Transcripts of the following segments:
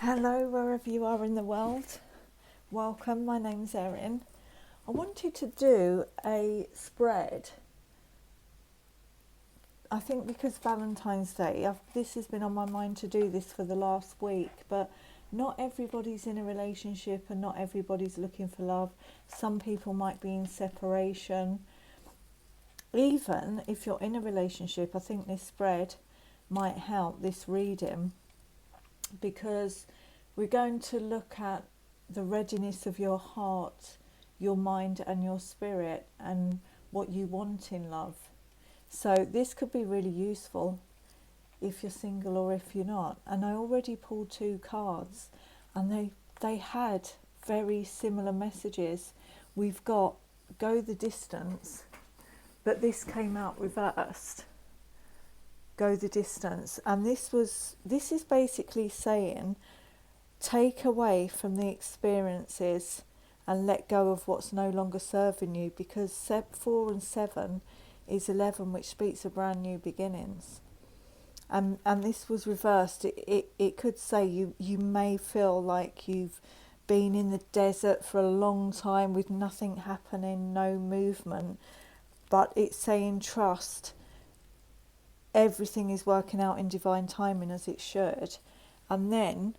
Hello, wherever you are in the world. Welcome, my name's Erin. I wanted to do a spread, I think because Valentine's Day, this has been on my mind to do this for the last week, but not everybody's in a relationship and not everybody's looking for love. Some people might be in separation. Even if you're in a relationship, I think this spread might help, this reading, because we're going to look at the readiness of your heart, your mind and your spirit, and what you want in love. So this could be really useful if you're single or if you're not. And I already pulled 2 cards and they had very similar messages. We've got go the distance, but this came out reversed. Go the distance. And this is basically saying take away from the experiences and let go of what's no longer serving you, because 4 and 7 is 11, which speaks of brand new beginnings. And this was reversed. It could say you may feel like you've been in the desert for a long time with nothing happening, no movement, but it's saying trust. Everything is working out in divine timing as it should. And then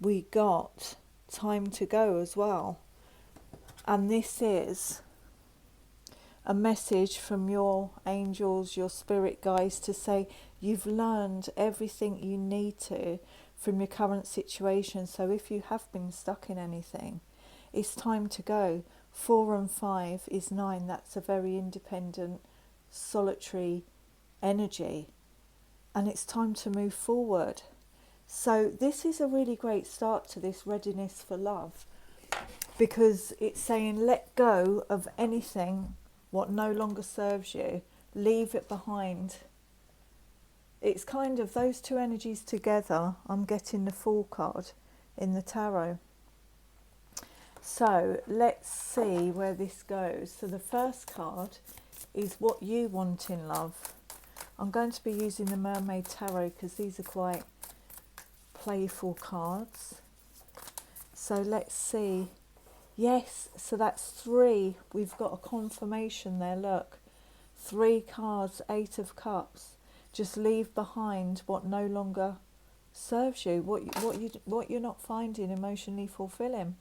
we got time to go as well. And this is a message from your angels, your spirit guides, to say you've learned everything you need to from your current situation. So if you have been stuck in anything, it's time to go. 4 and 5 is 9. That's a very independent, solitary energy. And it's time to move forward. So this is a really great start to this readiness for love, because it's saying let go of anything what no longer serves you, leave it behind. It's kind of those 2 energies together. I'm getting the Fool card in the tarot. So let's see where this goes. So the first card is what you want in love. I'm going to be using the Mermaid Tarot because these are quite playful cards. So let's see. Yes, so that's 3. We've got a confirmation there, look. 3 cards, 8 of Cups. Just leave behind what no longer serves you, what you're not finding emotionally fulfilling.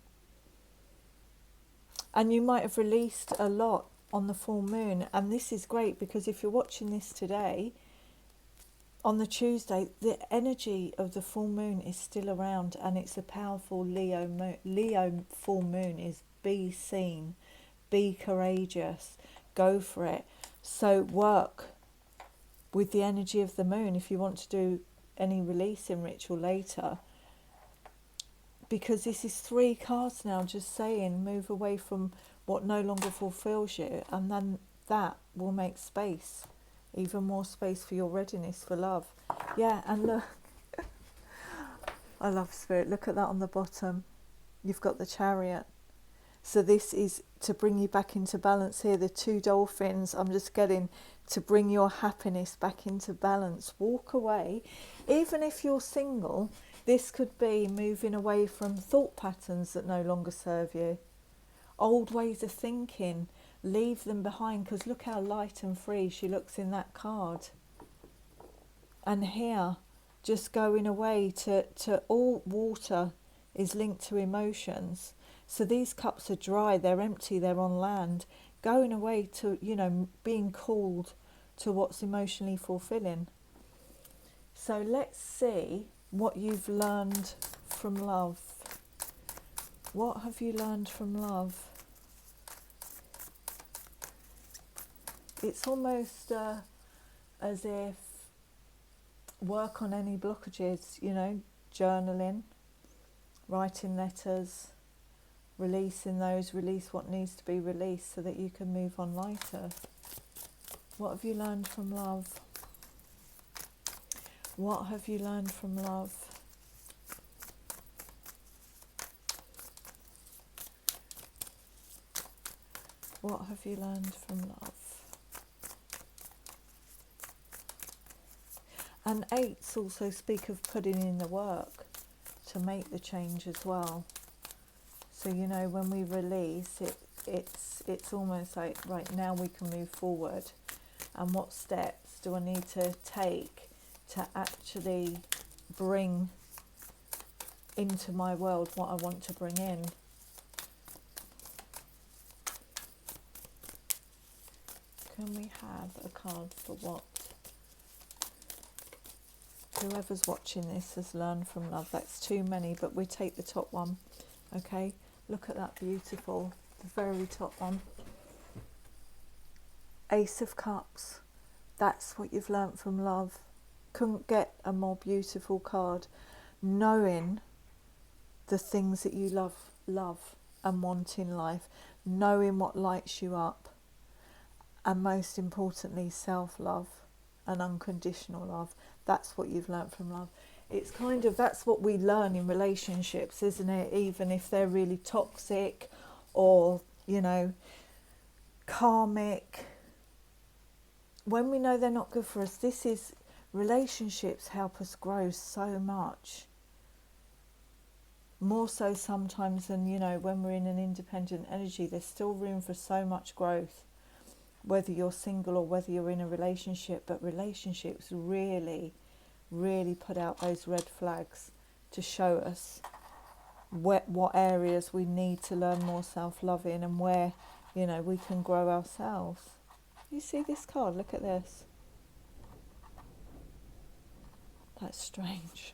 And you might have released a lot on the full moon, and this is great because if you're watching this today, on the Tuesday, the energy of the full moon is still around, and it's a powerful Leo moon. Leo full moon is be seen, be courageous, go for it. So work with the energy of the moon if you want to do any releasing ritual later, because this is 3 cards now just saying move away from what no longer fulfills you, and then that will make space, even more space for your readiness for love. Yeah, and look, I love Spirit. Look at that on the bottom. You've got the Chariot. So this is to bring you back into balance here. The 2 dolphins, I'm just getting to bring your happiness back into balance. Walk away. Even if you're single, this could be moving away from thought patterns that no longer serve you. Old ways of thinking, leave them behind, because look how light and free she looks in that card. And here, just going away to all water is linked to emotions. So these cups are dry, they're empty, they're on land. Going away to, being called to what's emotionally fulfilling. So let's see what you've learned from love. What have you learned from love? It's almost as if work on any blockages, journaling, writing letters, releasing those, release what needs to be released so that you can move on lighter. What have you learned from love? What have you learned from love? What have you learned from love? And 8s also speak of putting in the work. to make the change as well. So, you know, when we release it, it's almost like, right, now we can move forward. And what steps do I need to take to actually bring into my world what I want to bring in? Can we have a card for what whoever's watching this has learned from love? That's too many, but we take the top one. Okay, look at that, beautiful, the very top one. Ace of Cups. That's what you've learnt from love. Couldn't get a more beautiful card. Knowing the things that you love and want in life, knowing what lights you up, and most importantly, self-love and unconditional love. That's what you've learnt from love. It's kind of, that's what we learn in relationships, isn't it? Even if they're really toxic or, you know, karmic. When we know they're not good for us, relationships help us grow so much. More so sometimes than, you know, when we're in an independent energy, there's still room for so much growth, whether you're single or whether you're in a relationship. But relationships really, really put out those red flags to show us what areas we need to learn more self-love in, and where, you know, we can grow ourselves. You see this card? Look at this. That's strange.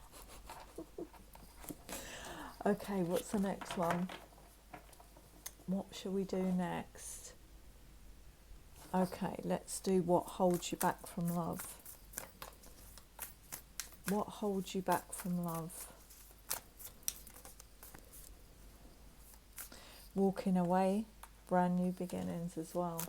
Okay, what's the next one? What shall we do next? Okay, let's do what holds you back from love. What holds you back from love? Walking away, brand new beginnings as well.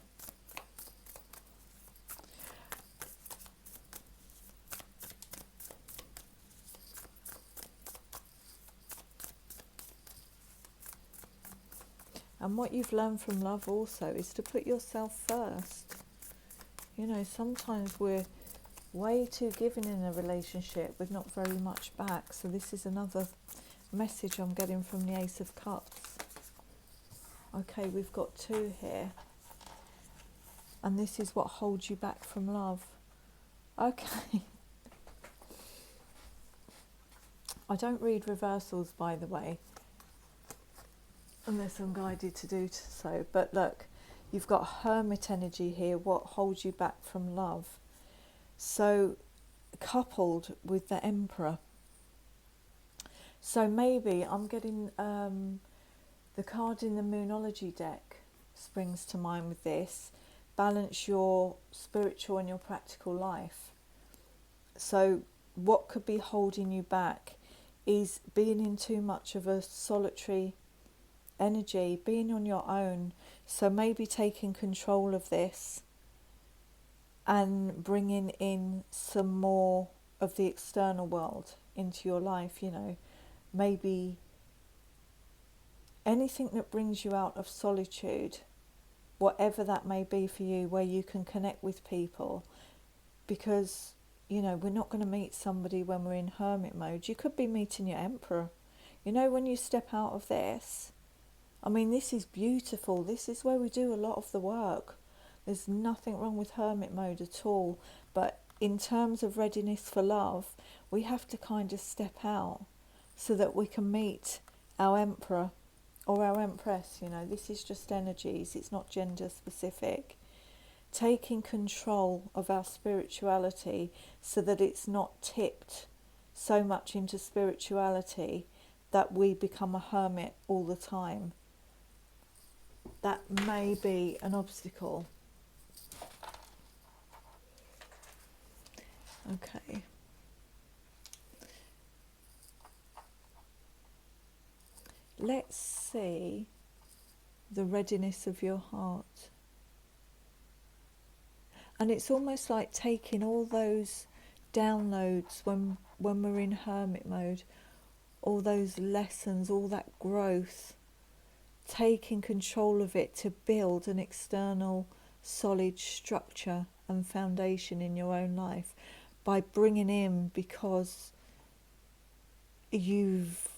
And what you've learned from love also is to put yourself first. You know, sometimes we're way too giving in a relationship with not very much back. So this is another message I'm getting from the Ace of Cups. Okay, we've got 2 here. And this is what holds you back from love. Okay. I don't read reversals, by the way, unless I'm guided to do so. But look, you've got Hermit energy here. What holds you back from love? So coupled with the Emperor. So maybe I'm getting the card in the Moonology deck springs to mind with this. Balance your spiritual and your practical life. So what could be holding you back is being in too much of a solitary energy, being on your own. So maybe taking control of this and bringing in some more of the external world into your life. You know, maybe anything that brings you out of solitude, whatever that may be for you, where you can connect with people. Because, you know, we're not going to meet somebody when we're in hermit mode. You could be meeting your Emperor. You know, when you step out of this, I mean, this is beautiful. This is where we do a lot of the work. There's nothing wrong with hermit mode at all. But in terms of readiness for love, we have to kind of step out so that we can meet our Emperor or our Empress. You know, this is just energies. It's not gender specific. Taking control of our spirituality so that it's not tipped so much into spirituality that we become a hermit all the time. That may be an obstacle. Okay. Let's see the readiness of your heart. And it's almost like taking all those downloads when we're in hermit mode, all those lessons, all that growth, taking control of it to build an external solid structure and foundation in your own life by bringing in, because you've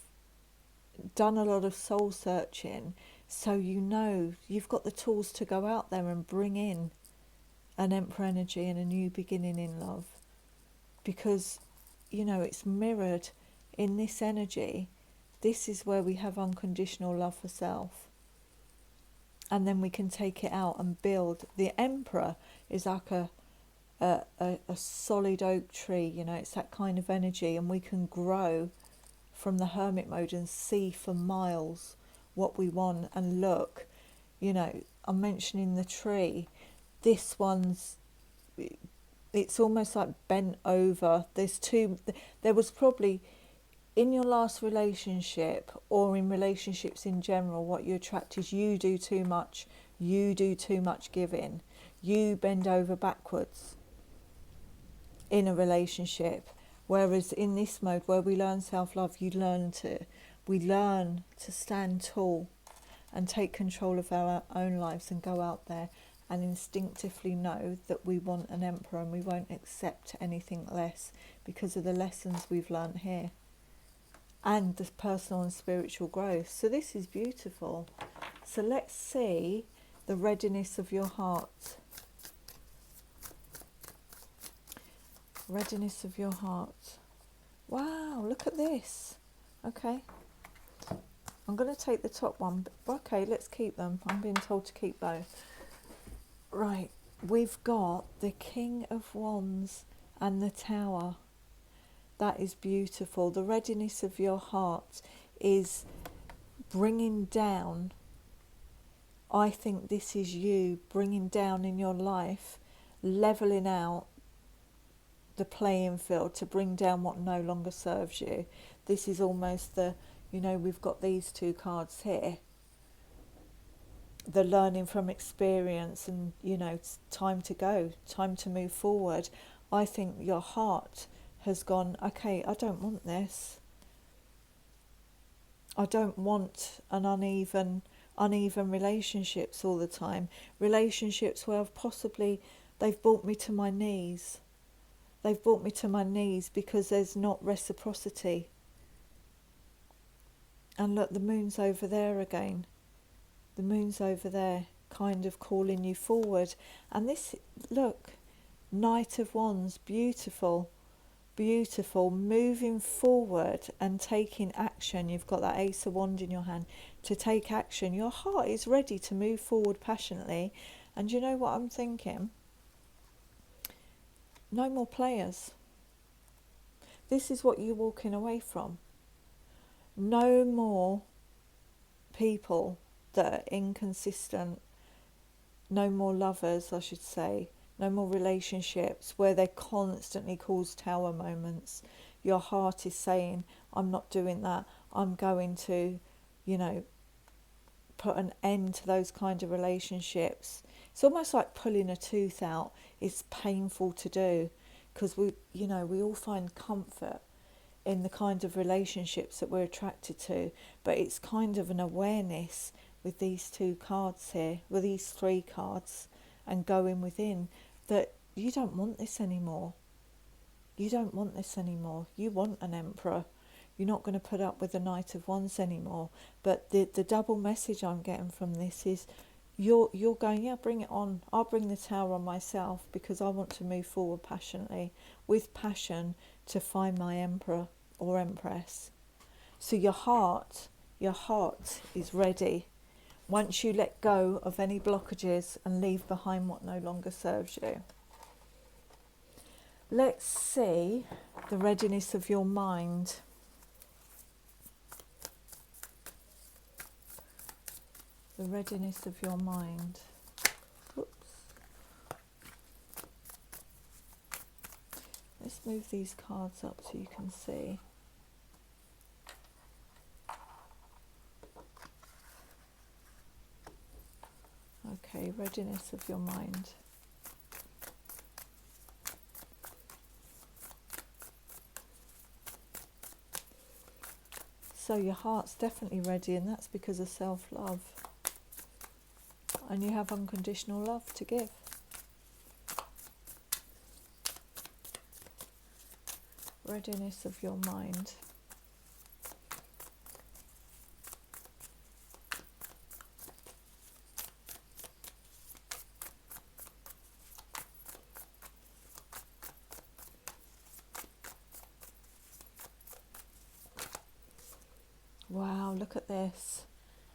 done a lot of soul searching, so you know you've got the tools to go out there and bring in an Emperor energy and a new beginning in love, because it's mirrored in this energy. This is where we have unconditional love for self, and then we can take it out and build. The Emperor is like a solid oak tree, it's that kind of energy, and we can grow from the hermit mode and see for miles what we want. And look, I'm mentioning the tree. This one's, it's almost like bent over. There was probably, in your last relationship or in relationships in general, what you attract is you do too much giving, you bend over backwards in a relationship. Whereas in this mode where we learn self-love, we learn to stand tall and take control of our own lives and go out there and instinctively know that we want an Emperor and we won't accept anything less because of the lessons we've learnt here and the personal and spiritual growth. So this is beautiful. So let's see the readiness of your heart. Readiness of your heart. Wow, look at this. Okay. I'm going to take the top one. But okay, let's keep them. I'm being told to keep both. Right. We've got the King of Wands and the Tower. That is beautiful. The readiness of your heart is bringing down. I think this is you bringing down in your life, levelling out the playing field to bring down what no longer serves you. This is almost we've got these two cards here. The learning from experience and, it's time to go, time to move forward. I think your heart has gone, okay, I don't want this. I don't want an uneven relationships all the time. Relationships where they've brought me to my knees. They've brought me to my knees because there's not reciprocity. And look, the moon's over there again. The moon's over there, kind of calling you forward. And this, look, Knight of Wands, beautiful, beautiful, moving forward and taking action. You've got that Ace of Wands in your hand to take action. Your heart is ready to move forward passionately. And you know what I'm thinking? No more players. This is what you're walking away from. No more people that are inconsistent. No more lovers, I should say. No more relationships where they constantly cause tower moments. Your heart is saying, I'm not doing that. I'm going to, put an end to those kind of relationships. It's almost like pulling a tooth out. It's painful to do because we all find comfort in the kind of relationships that we're attracted to, but it's kind of an awareness with these two cards here, with these three cards, and going within that you don't want this anymore. You don't want this anymore. You want an Emperor. You're not going to put up with the Knight of Wands anymore. But the double message I'm getting from this is you're going, yeah, bring it on. I'll bring the Tower on myself because I want to move forward passionately, with passion, to find my Emperor or Empress. So your heart is ready. Once you let go of any blockages and leave behind what no longer serves you. Let's see the readiness of your mind. The readiness of your mind. Oops. Let's move these cards up so you can see. Okay, readiness of your mind. So your heart's definitely ready, and that's because of self-love. And you have unconditional love to give. Readiness of your mind. Wow, look at this.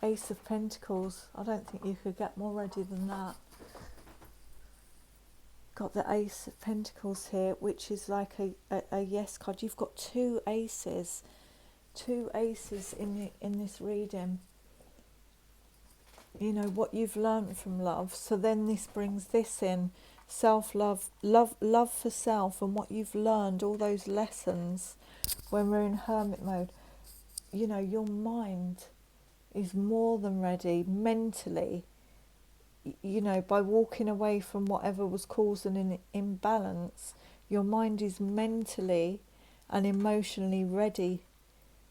Ace of Pentacles. I don't think you could get more ready than that. Got the Ace of Pentacles here, which is like a yes card. You've got two aces in this reading. You know what you've learned from love. So then this brings this in, self-love, love for self, and what you've learned, all those lessons when we're in hermit mode. You know, your mind is more than ready mentally. You know, by walking away from whatever was causing an imbalance, your mind is mentally and emotionally ready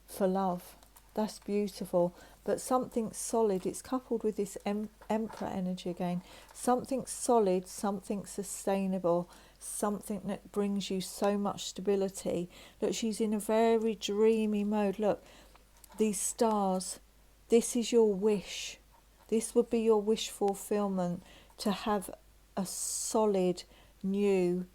for love. That's beautiful. But something solid, it's coupled with this Emperor energy again. Something solid, something sustainable, something that brings you so much stability. Look, she's in a very dreamy mode. Look, these stars, this is your wish. This would be your wish fulfillment, to have a solid new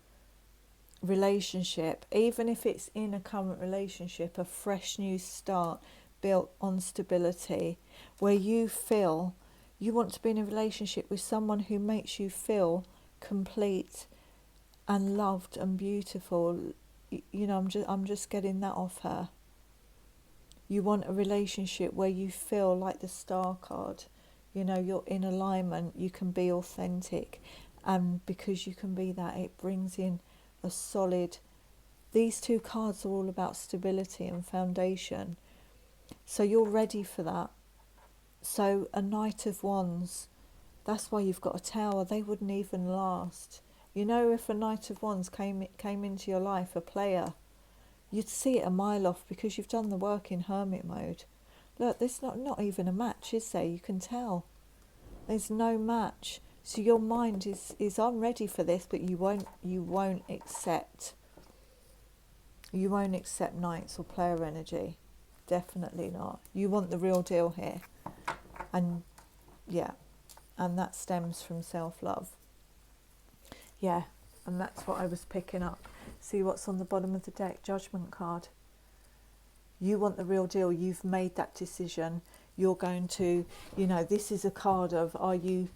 relationship, even if it's in a current relationship, a fresh new start built on stability, where you feel you want to be in a relationship with someone who makes you feel complete and loved and beautiful. You know, I'm just getting that off her. You want a relationship where you feel like the Star card. You know, you're in alignment, you can be authentic, and because you can be that, it brings in a solid. These two cards are all about stability and foundation, so you're ready for that. So a Knight of Wands, that's why you've got a Tower. They wouldn't even last. You know, if a Knight of Wands came into your life, a player, you'd see it a mile off, because you've done the work in hermit mode. Look, there's not even a match, is there? You can tell. There's no match. So your mind is I'm ready for this, but you won't accept knights or player energy. Definitely not. You want the real deal here. And yeah, and that stems from self-love. Yeah, and that's what I was picking up. See what's on the bottom of the deck? Judgment card. You want the real deal. You've made that decision. You're going to, you know, this is a card of, are you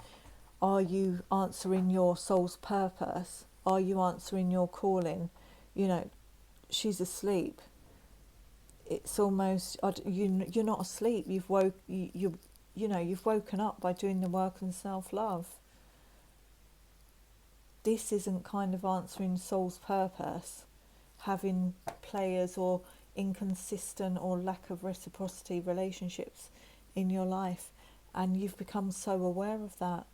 answering your soul's purpose? Are you answering your calling? You know, she's asleep. It's almost, you're not asleep. You've woken up by doing the work on self-love. This isn't kind of answering soul's purpose, having players or inconsistent or lack of reciprocity relationships in your life, and you've become so aware of that.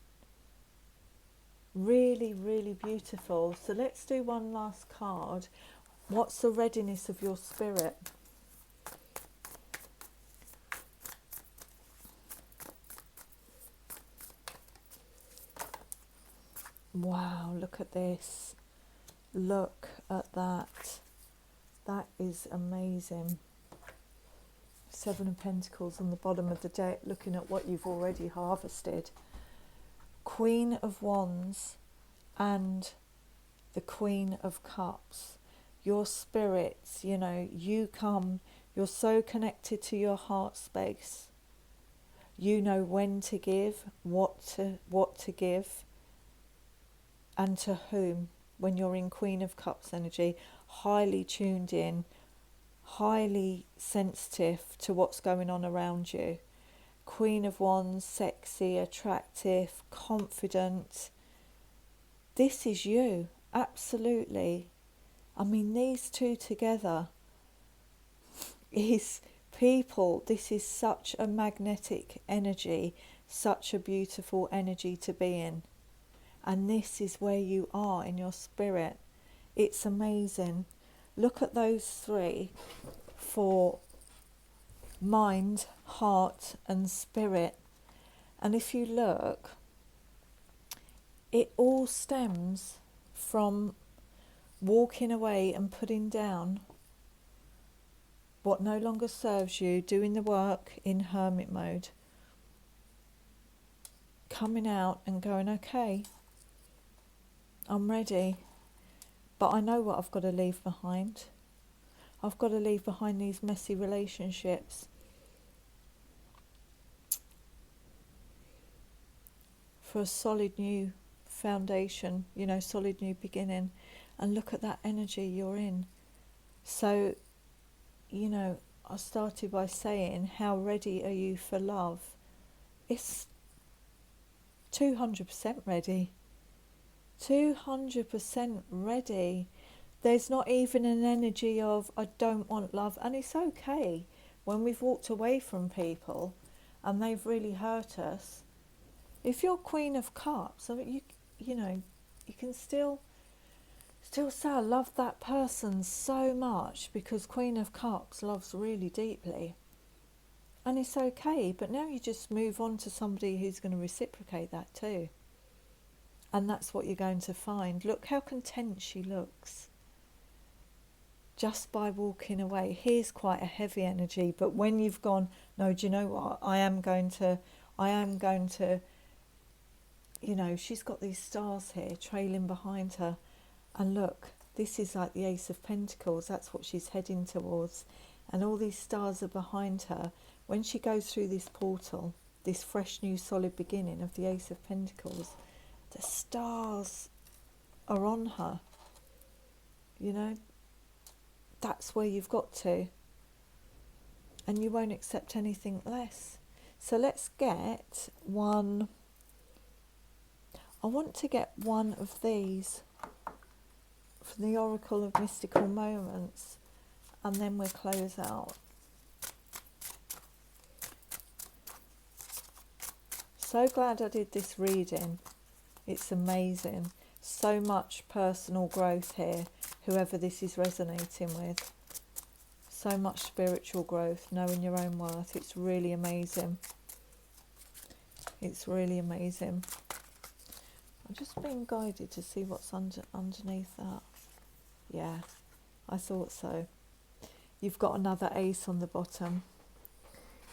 Really, really beautiful. So let's do one last card. What's the readiness of your spirit? Wow, look at this. Look at that. That is amazing. Seven of Pentacles on the bottom of the deck, looking at what you've already harvested. Queen of Wands and the Queen of Cups. Your spirits, you know, you're so connected to your heart space. You know when to give, what to give, and to whom. When you're in Queen of Cups energy, highly tuned in, highly sensitive to what's going on around you. Queen of Wands, sexy, attractive, confident. This is you, absolutely. I mean, these two together is people. This is such a magnetic energy, such a beautiful energy to be in. And this is where you are in your spirit. It's amazing. Look at those three for mind, heart and spirit. And if you look, it all stems from walking away and putting down what no longer serves you, doing the work in hermit mode, coming out and going, okay, I'm ready, but I know what I've got to leave behind. I've got to leave behind these messy relationships. for a solid new foundation, you know, solid new beginning. And look at that energy you're in. So, you know, I started by saying, how ready are you for love? It's 200% ready. 200% ready. There's not even an energy of, I don't want love. And it's okay when we've walked away from people and they've really hurt us. If you're Queen of Cups, I mean, you know, you can still say, I love that person so much, because Queen of Cups loves really deeply. And it's okay, but now you just move on to somebody who's going to reciprocate that too. And that's what you're going to find. Look how content she looks. Just by walking away. Here's quite a heavy energy, but when you've gone, no, do you know what? I am going to, you know, she's got these stars here trailing behind her. And look, this is like the Ace of Pentacles. That's what she's heading towards. And all these stars are behind her. When she goes through this portal, this fresh new solid beginning of the Ace of Pentacles, the stars are on her. You know, that's where you've got to. And you won't accept anything less. So let's get one. I want to get one of these from the Oracle of Mystical Moments, and then we'll close out. So glad I did this reading. It's amazing. So much personal growth here, whoever this is resonating with. So much spiritual growth, knowing your own worth. It's really amazing. It's really amazing. I'm just being guided to see what's underneath that. Yeah, I thought so. You've got another ace on the bottom.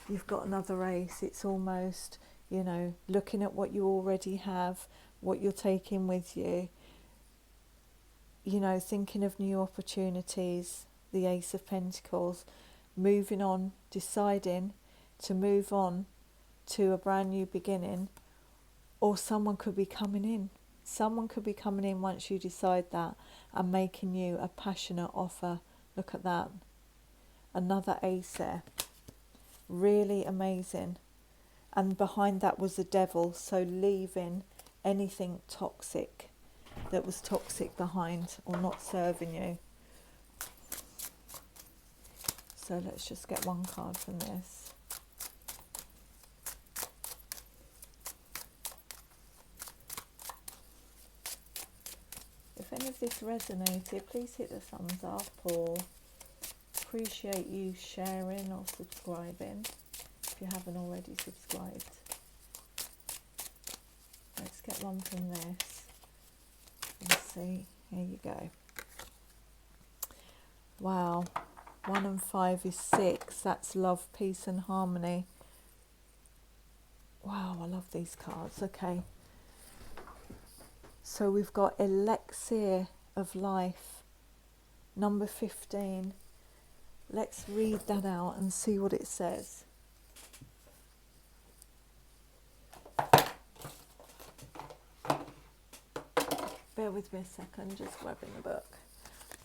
You've got another ace. It's almost, you know, looking at what you already have, what you're taking with you, you know, thinking of new opportunities, the Ace of Pentacles, moving on, deciding to move on to a brand new beginning, or someone could be coming in. Someone could be coming in once you decide that and making you a passionate offer. Look at that. Another ace there. Really amazing. And behind that was the devil, so leaving anything toxic that was toxic behind or not serving you. So let's just get one card from this. If any of this resonated, please hit the thumbs up, or appreciate you sharing or subscribing if you haven't already subscribed. Let's get one from this. Let's see. Here you go. Wow. 1 and 5 is 6. That's love, peace and harmony. Wow, I love these cards. Okay. So we've got elixir of life. Number 15. Let's read that out and see what it says. Bear with me a second, just grabbing the book.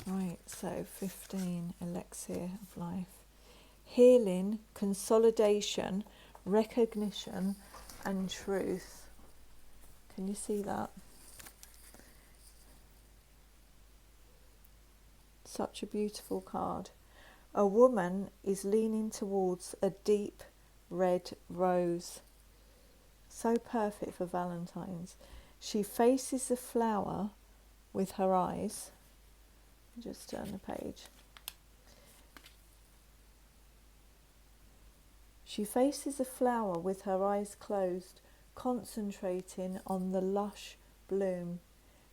Right, so 15, elixir of life. Healing, consolidation, recognition and truth. Can you see that? Such a beautiful card. A woman is leaning towards a deep red rose. So perfect for Valentine's. She faces the flower with her eyes. Just turn the page. She faces the flower with her eyes closed, concentrating on the lush bloom.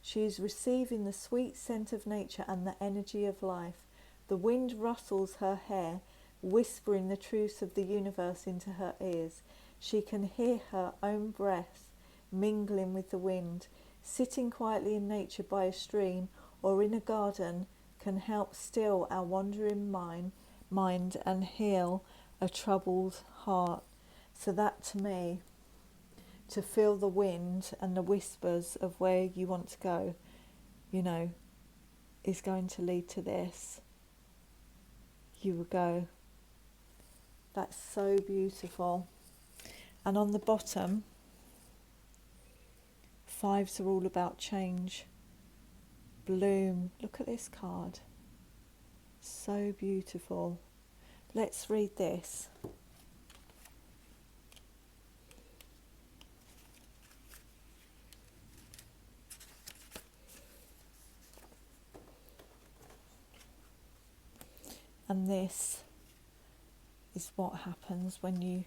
She is receiving the sweet scent of nature and the energy of life. The wind rustles her hair, whispering the truths of the universe into her ears. She can hear her own breath mingling with the wind. Sitting quietly in nature by a stream or in a garden can help still our wandering mind and heal a troubled heart. So that to to feel the wind and the whispers of where you want to go, you know, is going to lead to this. You will go. That's so beautiful. And on the bottom, 5s are all about change. Bloom. Look at this card. So beautiful. Let's read this. And this is what happens when you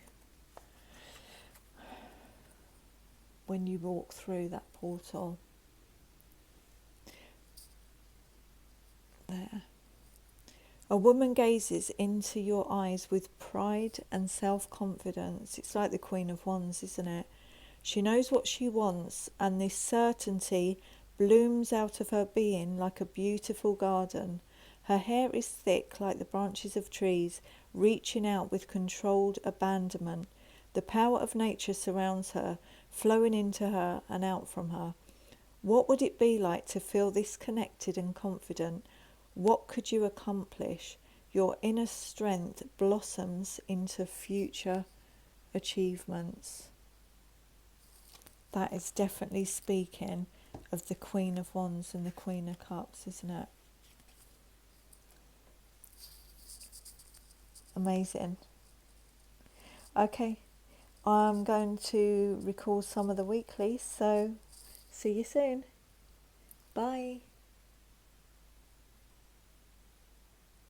walk through that portal. There. A woman gazes into your eyes with pride and self-confidence. It's like the Queen of Wands, isn't it? She knows what she wants, and this certainty blooms out of her being like a beautiful garden. Her hair is thick like the branches of trees, reaching out with controlled abandonment. The power of nature surrounds her, flowing into her and out from her. What would it be like to feel this connected and confident? What could you accomplish? Your inner strength blossoms into future achievements. That is definitely speaking of the Queen of Wands and the Queen of Cups, isn't it? Amazing. Okay, I'm going to record some of the weeklies, so see you soon. Bye.